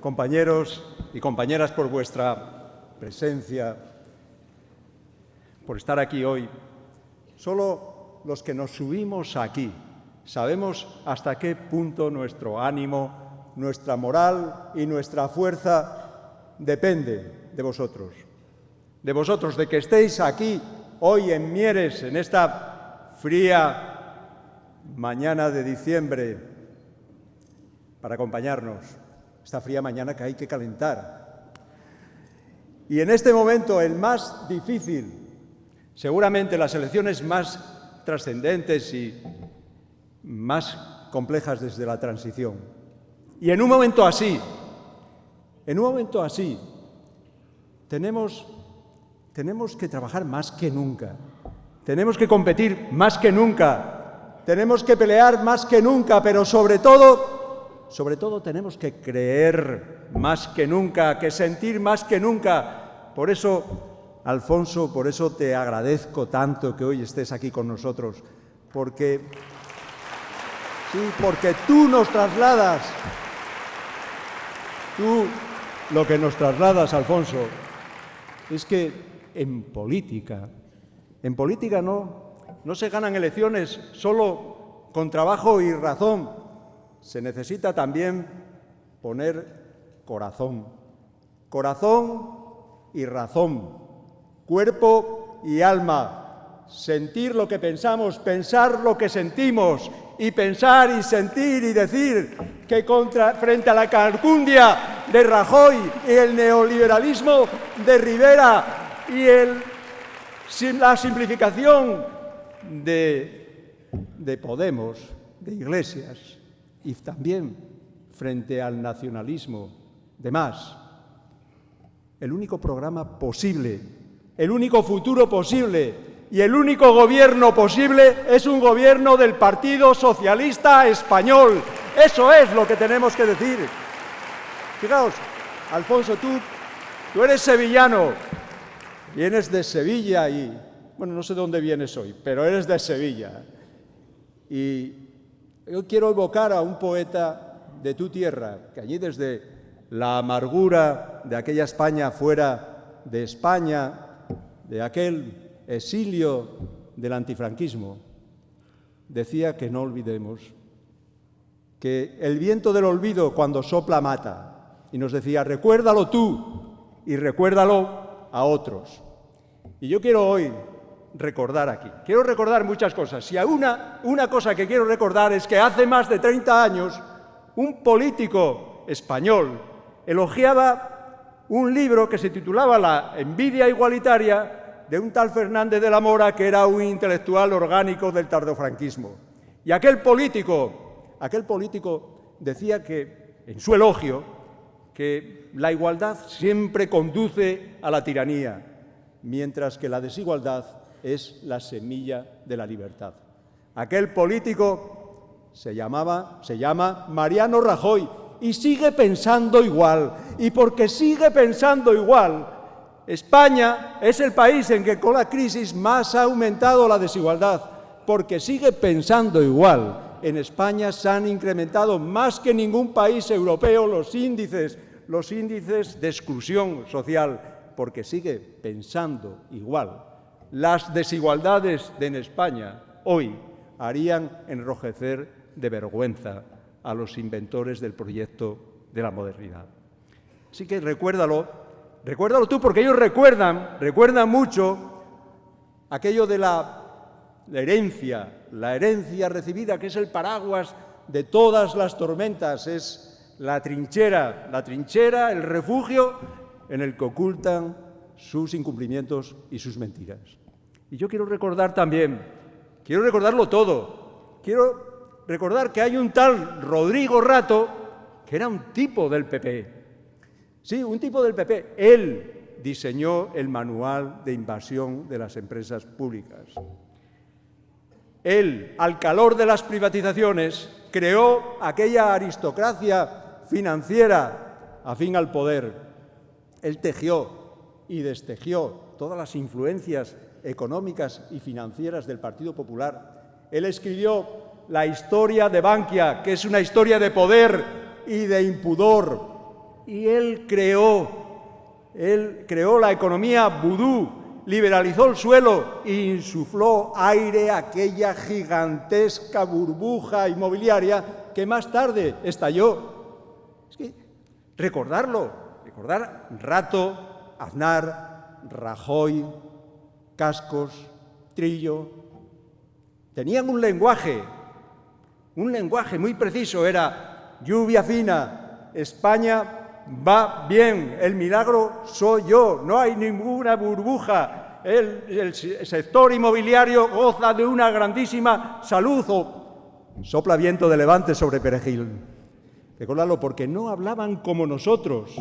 compañeros y compañeras, por vuestra presencia, por estar aquí hoy. Solo los que nos subimos aquí sabemos hasta qué punto nuestro ánimo, nuestra moral y nuestra fuerza depende de vosotros. De vosotros, de que estéis aquí hoy en Mieres, en esta fría mañana de diciembre, para acompañarnos. Esta fría mañana que hay que calentar. Y en este momento, el más difícil, seguramente las elecciones más trascendentes y más complejas desde la transición. Y en un momento así, tenemos que trabajar más que nunca, tenemos que competir más que nunca, tenemos que pelear más que nunca, pero sobre todo tenemos que creer más que nunca, que sentir más que nunca. Por eso, Alfonso, por eso te agradezco tanto que hoy estés aquí con nosotros, porque tú nos trasladas, lo que nos trasladas, Alfonso, es que en política no se ganan elecciones solo con trabajo y razón. Se necesita también poner corazón y razón, cuerpo y alma, sentir lo que pensamos, pensar lo que sentimos, y pensar y sentir y decir que frente a la calcundia de Rajoy y el neoliberalismo de Rivera y la simplificación de Podemos, de Iglesias, y también frente al nacionalismo de Mas, el único programa posible, el único futuro posible y el único gobierno posible es un gobierno del Partido Socialista Español. Eso es lo que tenemos que decir. Fijaos, Alfonso, tú eres sevillano, vienes de Sevilla y, bueno, no sé de dónde vienes hoy, pero eres de Sevilla. Y yo quiero evocar a un poeta de tu tierra, que allí desde la amargura de aquella España fuera de España, de aquel exilio del antifranquismo, decía que no olvidemos que el viento del olvido cuando sopla mata, y nos decía, recuérdalo tú y recuérdalo a otros. Y yo quiero hoy recordar aquí, quiero recordar muchas cosas, y una cosa que quiero recordar es que hace más de 30 años un político español elogiaba un libro que se titulaba La envidia igualitaria, de un tal Fernández de la Mora, que era un intelectual orgánico del tardofranquismo. Y aquel político decía que, en su elogio, que la igualdad siempre conduce a la tiranía, mientras que la desigualdad es la semilla de la libertad. Aquel político se llama Mariano Rajoy y sigue pensando igual. Y porque sigue pensando igual, España es el país en que con la crisis más ha aumentado la desigualdad, porque sigue pensando igual. En España se han incrementado más que en ningún país europeo los índices de exclusión social, porque sigue pensando igual. Las desigualdades en España hoy harían enrojecer de vergüenza a los inventores del proyecto de la modernidad. Así que recuérdalo tú, porque ellos recuerdan mucho aquello de la herencia recibida, que es el paraguas de todas las tormentas, es la trinchera, el refugio en el que ocultan sus incumplimientos y sus mentiras. Y yo quiero recordar también, quiero recordarlo todo, quiero recordar que hay un tal Rodrigo Rato, que era un tipo del PP. Sí, un tipo del PP. Él diseñó el manual de invasión de las empresas públicas. Él, al calor de las privatizaciones, creó aquella aristocracia financiera afín al poder. Él tejió y destejió todas las influencias económicas y financieras del Partido Popular. Él escribió la historia de Bankia, que es una historia de poder y de impudor. y él creó la economía vudú, liberalizó el suelo e insufló aire a aquella gigantesca burbuja inmobiliaria que más tarde estalló. Es que recordar Rato, Aznar, Rajoy, Cascos, Trillo, tenían un lenguaje muy preciso, era lluvia fina, España va bien, el milagro soy yo, no hay ninguna burbuja, el sector inmobiliario goza de una grandísima salud, o sopla viento de levante sobre Perejil. Recordadlo, porque no hablaban como nosotros,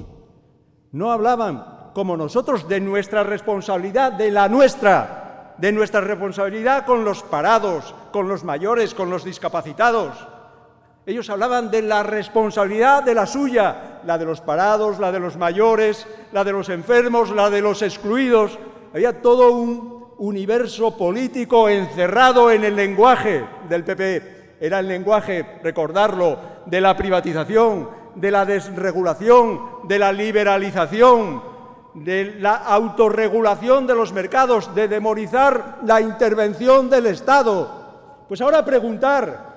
de nuestra responsabilidad, de nuestra responsabilidad con los parados, con los mayores, con los discapacitados. Ellos hablaban de la responsabilidad de la suya, la de los parados, la de los mayores, la de los enfermos, la de los excluidos. Había todo un universo político encerrado en el lenguaje del PP. Era el lenguaje, recordarlo, de la privatización, de la desregulación, de la liberalización, de la autorregulación de los mercados, de demonizar la intervención del Estado. Pues ahora preguntar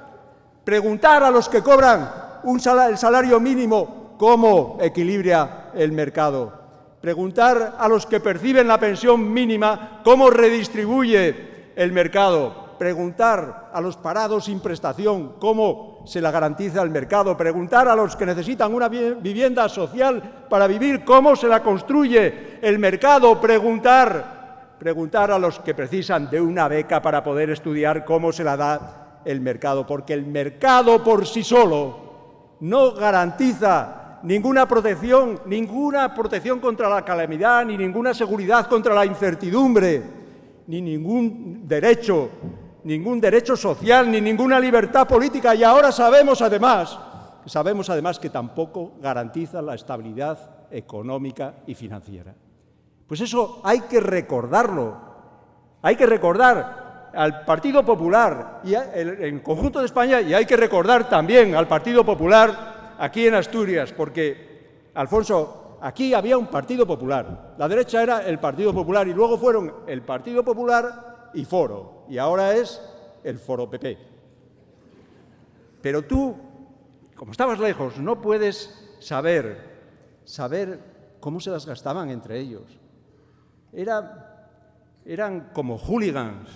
a los que cobran el salario mínimo cómo equilibra el mercado. Preguntar a los que perciben la pensión mínima cómo redistribuye el mercado. Preguntar a los parados sin prestación cómo se la garantiza el mercado. Preguntar a los que necesitan una vivienda social para vivir cómo se la construye el mercado. Preguntar a los que precisan de una beca para poder estudiar cómo se la da el mercado. Porque el mercado por sí solo no garantiza ninguna protección contra la calamidad, ni ninguna seguridad contra la incertidumbre, ni ningún derecho social, ni ninguna libertad política. Y ahora sabemos además que tampoco garantiza la estabilidad económica y financiera. Pues eso hay que recordarlo. Hay que recordar al Partido Popular y en conjunto de España, y hay que recordar también al Partido Popular aquí en Asturias, porque, Alfonso, aquí había un Partido Popular. La derecha era el Partido Popular y luego fueron el Partido Popular y Foro, y ahora es el Foro PP. Pero tú, como estabas lejos, no puedes saber cómo se las gastaban entre ellos. Eran como hooligans,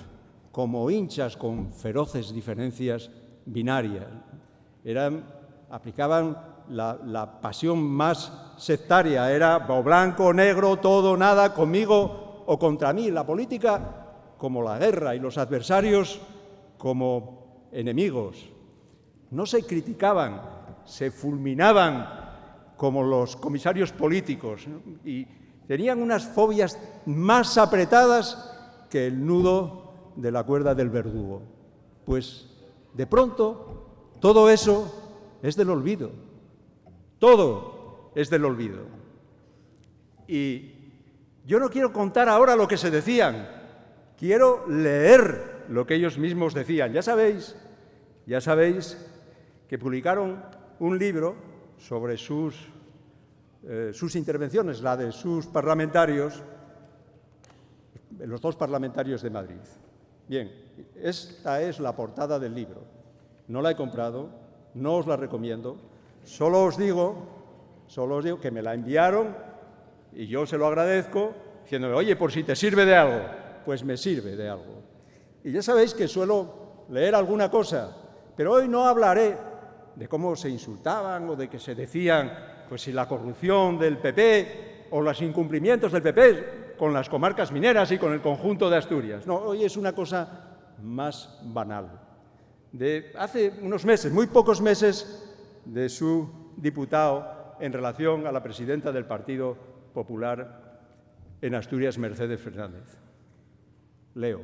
como hinchas con feroces diferencias binarias. Aplicaban la pasión más sectaria, era o blanco o negro, todo o nada, conmigo o contra mí. La política como la guerra y los adversarios como enemigos. No se criticaban, se fulminaban como los comisarios políticos, ¿no? Y tenían unas fobias más apretadas que el nudo de la cuerda del verdugo. Pues, de pronto, todo eso es del olvido. Todo es del olvido. Y yo no quiero contar ahora lo que se decían, quiero leer lo que ellos mismos decían. Ya sabéis que publicaron un libro sobre sus intervenciones, la de sus parlamentarios, los dos parlamentarios de Madrid. Bien, esta es la portada del libro. No la he comprado, no os la recomiendo, solo os digo que me la enviaron y yo se lo agradezco, diciéndome, oye, por si te sirve de algo, pues me sirve de algo. Y ya sabéis que suelo leer alguna cosa, pero hoy no hablaré de cómo se insultaban o de que se decían, pues si la corrupción del PP o los incumplimientos del PP con las comarcas mineras y con el conjunto de Asturias. No, hoy es una cosa más banal. De hace unos meses, muy pocos meses, de su diputado en relación a la presidenta del Partido Popular en Asturias, Mercedes Fernández. Leo.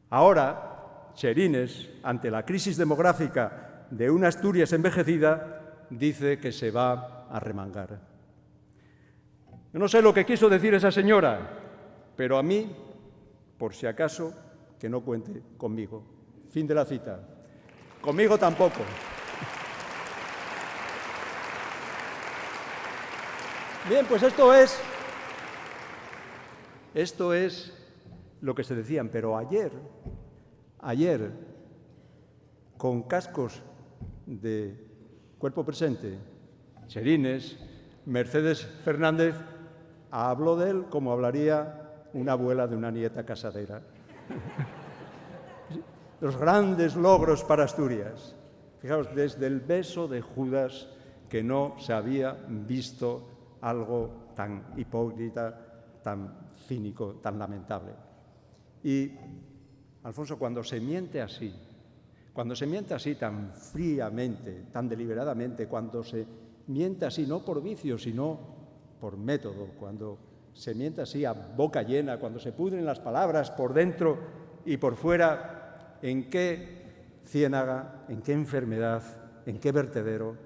Ahora, Cherines, ante la crisis demográfica de una Asturias envejecida, dice que se va a remangar. Yo no sé lo que quiso decir esa señora, pero a mí, por si acaso, que no cuente conmigo. Fin de la cita. Conmigo tampoco. Bien, pues esto es lo que se decían, pero ayer, con cascos de cuerpo presente, Cherines, Mercedes Fernández habló de él como hablaría una abuela de una nieta casadera. Los grandes logros para Asturias. Fijaos, desde el beso de Judas, que no se había visto algo tan hipócrita, tan cínico, tan lamentable. Y, Alfonso, cuando se miente así tan fríamente, tan deliberadamente, cuando se miente así no por vicio, sino por método, cuando se miente así a boca llena, cuando se pudren las palabras por dentro y por fuera, ¿en qué ciénaga, en qué enfermedad, en qué vertedero,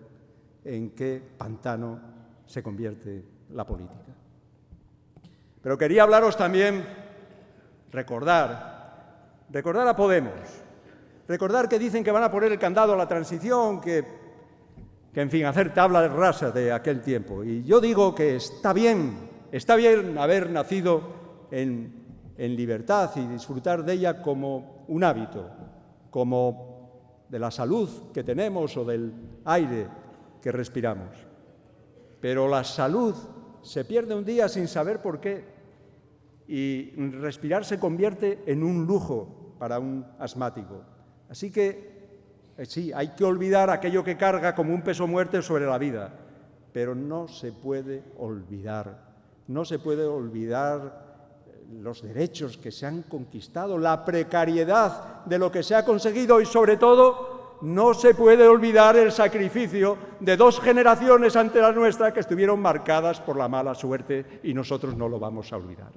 en qué pantano se convierte la política? Pero quería hablaros también, recordar a Podemos, recordar que dicen que van a poner el candado a la transición, que en fin, hacer tabla rasa de aquel tiempo. Y yo digo que está bien haber nacido en libertad y disfrutar de ella como un hábito, como de la salud que tenemos o del aire que respiramos. Pero la salud se pierde un día sin saber por qué y respirar se convierte en un lujo para un asmático. Así que sí, hay que olvidar aquello que carga como un peso muerto sobre la vida, pero no se puede olvidar los derechos que se han conquistado, la precariedad de lo que se ha conseguido y, sobre todo, no se puede olvidar el sacrificio de 2 generaciones ante la nuestra que estuvieron marcadas por la mala suerte y nosotros no lo vamos a olvidar.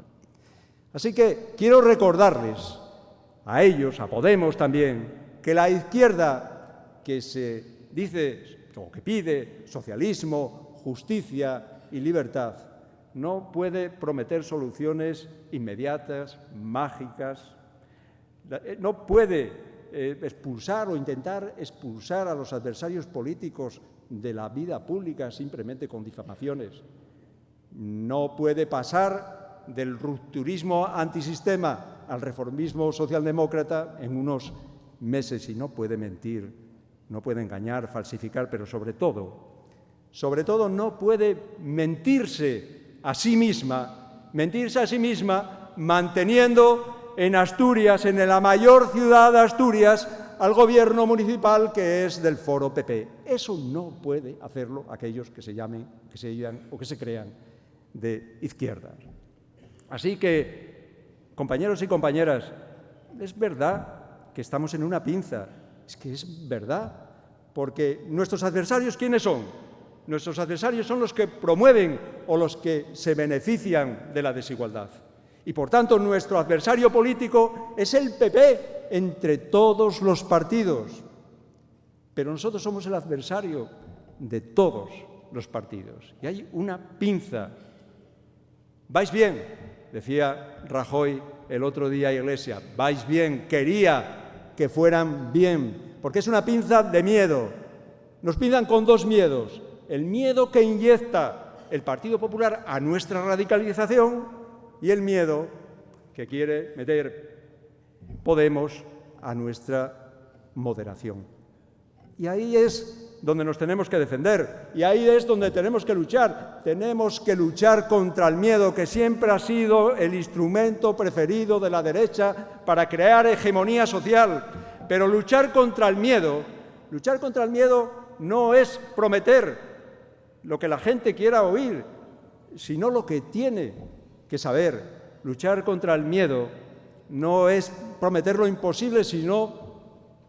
Así que quiero recordarles a ellos, a Podemos también, que la izquierda que se dice o que pide socialismo, justicia y libertad no puede prometer soluciones inmediatas, mágicas, no puede expulsar o intentar expulsar a los adversarios políticos de la vida pública simplemente con difamaciones. No puede pasar del rupturismo antisistema al reformismo socialdemócrata en unos meses, y no puede mentir, no puede engañar, falsificar, pero sobre todo no puede mentirse a sí misma manteniendo en Asturias, en la mayor ciudad de Asturias, al gobierno municipal que es del Foro PP. Eso no puede hacerlo aquellos que se llamen, que se digan o que se crean de izquierda. Así que, compañeros y compañeras, es verdad que estamos en una pinza, es que es verdad, porque nuestros adversarios, ¿quiénes son? Nuestros adversarios son los que promueven o los que se benefician de la desigualdad. Y, por tanto, nuestro adversario político es el PP entre todos los partidos. Pero nosotros somos el adversario de todos los partidos. Y hay una pinza. ¿Vais bien?, decía Rajoy el otro día a Iglesias. «Vais bien, quería que fueran bien», porque es una pinza de miedo. Nos pinzan con 2 miedos. El miedo que inyecta el Partido Popular a nuestra radicalización y el miedo que quiere meter Podemos a nuestra moderación. Y ahí es donde nos tenemos que defender, y ahí es donde tenemos que luchar. Tenemos que luchar contra el miedo, que siempre ha sido el instrumento preferido de la derecha para crear hegemonía social. Pero luchar contra el miedo no es prometer lo que la gente quiera oír, sino lo que tiene que saber. Luchar contra el miedo no es prometer lo imposible, sino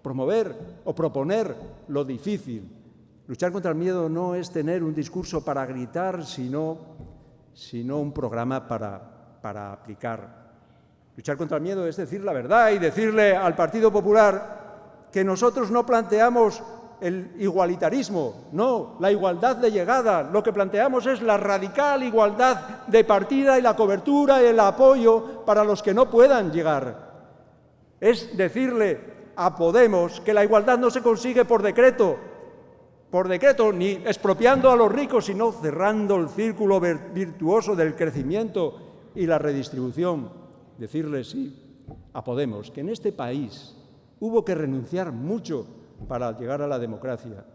promover o proponer lo difícil. Luchar contra el miedo no es tener un discurso para gritar, sino un programa para aplicar. Luchar contra el miedo es decir la verdad y decirle al Partido Popular que nosotros no planteamos el igualitarismo, no, la igualdad de llegada. Lo que planteamos es la radical igualdad de partida y la cobertura y el apoyo para los que no puedan llegar. Es decirle a Podemos que la igualdad no se consigue por decreto, por decreto, ni expropiando a los ricos, sino cerrando el círculo virtuoso del crecimiento y la redistribución. Decirle sí a Podemos, que en este país hubo que renunciar mucho para llegar a la democracia,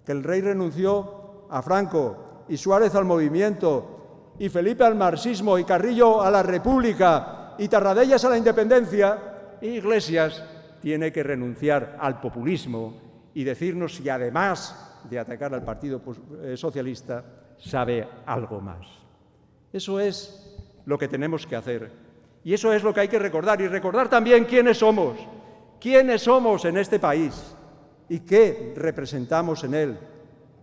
que el rey renunció a Franco y Suárez al movimiento y Felipe al marxismo y Carrillo a la república y Tarradellas a la independencia, y Iglesias tiene que renunciar al populismo y decirnos si además de atacar al Partido Socialista sabe algo más. Eso es lo que tenemos que hacer y eso es lo que hay que recordar, y recordar también quiénes somos en este país y qué representamos en él.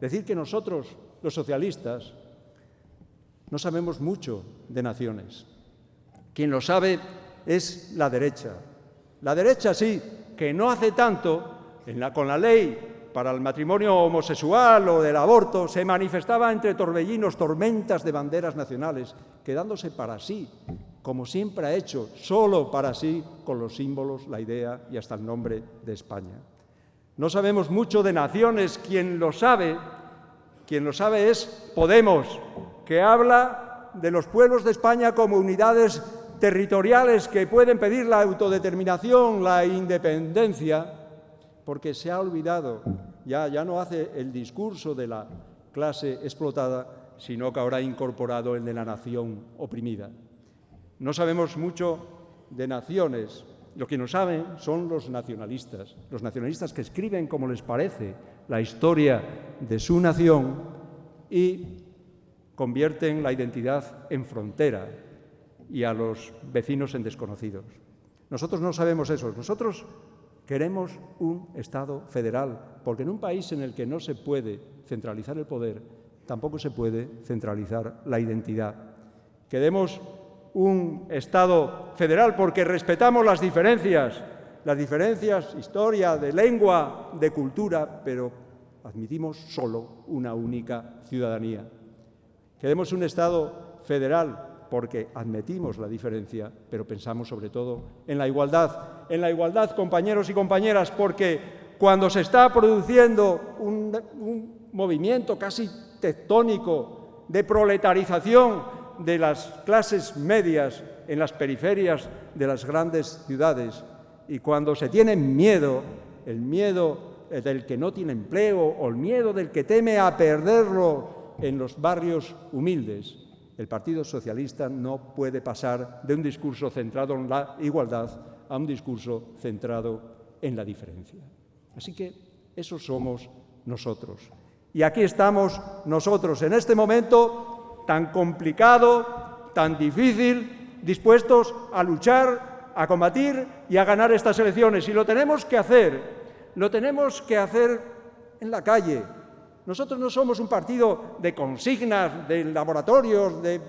Decir que nosotros, los socialistas, no sabemos mucho de naciones. Quien lo sabe es la derecha. La derecha sí, que no hace tanto, con la ley para el matrimonio homosexual o del aborto, se manifestaba entre torbellinos, tormentas de banderas nacionales, quedándose para sí, como siempre ha hecho, solo para sí, con los símbolos, la idea y hasta el nombre de España. No sabemos mucho de naciones. Quien lo sabe es Podemos, que habla de los pueblos de España como unidades territoriales que pueden pedir la autodeterminación, la independencia, porque se ha olvidado, ya no hace el discurso de la clase explotada, sino que ahora ha incorporado el de la nación oprimida. No sabemos mucho de naciones. Lo que no saben son los nacionalistas que escriben como les parece la historia de su nación y convierten la identidad en frontera y a los vecinos en desconocidos. Nosotros no sabemos eso. Nosotros queremos un Estado federal, porque en un país en el que no se puede centralizar el poder, tampoco se puede centralizar la identidad. Queremos un Estado federal porque respetamos las diferencias, historia, de lengua, de cultura, pero admitimos solo una única ciudadanía. Queremos un Estado federal porque admitimos la diferencia, pero pensamos sobre todo en la igualdad, compañeros y compañeras, porque cuando se está produciendo un movimiento casi tectónico de proletarización de las clases medias en las periferias de las grandes ciudades, y cuando se tiene miedo, el miedo del que no tiene empleo o el miedo del que teme a perderlo en los barrios humildes, el Partido Socialista no puede pasar de un discurso centrado en la igualdad a un discurso centrado en la diferencia. Así que esos somos nosotros. Y aquí estamos nosotros, en este momento tan complicado, tan difícil, dispuestos a luchar, a combatir y a ganar estas elecciones. Y lo tenemos que hacer en la calle. Nosotros no somos un partido de consignas, de laboratorios, de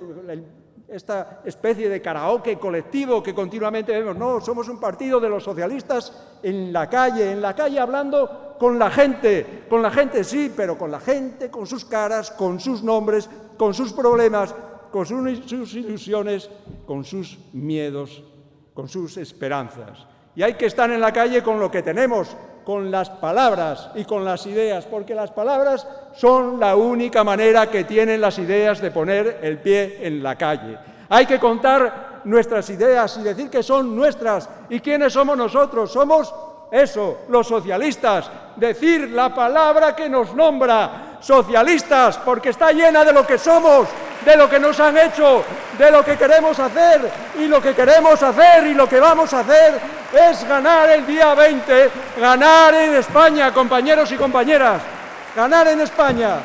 esta especie de karaoke colectivo que continuamente vemos. No, somos un partido de los socialistas en la calle hablando con la gente sí, pero con la gente, con sus caras, con sus nombres, con sus problemas, con sus ilusiones, con sus miedos, con sus esperanzas. Y hay que estar en la calle con lo que tenemos, con las palabras y con las ideas, porque las palabras son la única manera que tienen las ideas de poner el pie en la calle. Hay que contar nuestras ideas y decir que son nuestras. ¿Y quiénes somos nosotros? Somos eso, los socialistas. Decir la palabra que nos nombra, socialistas, porque está llena de lo que somos, de lo que nos han hecho, de lo que queremos hacer, y lo que queremos hacer y lo que vamos a hacer es ganar el día 20, ganar en España, compañeros y compañeras, ganar en España.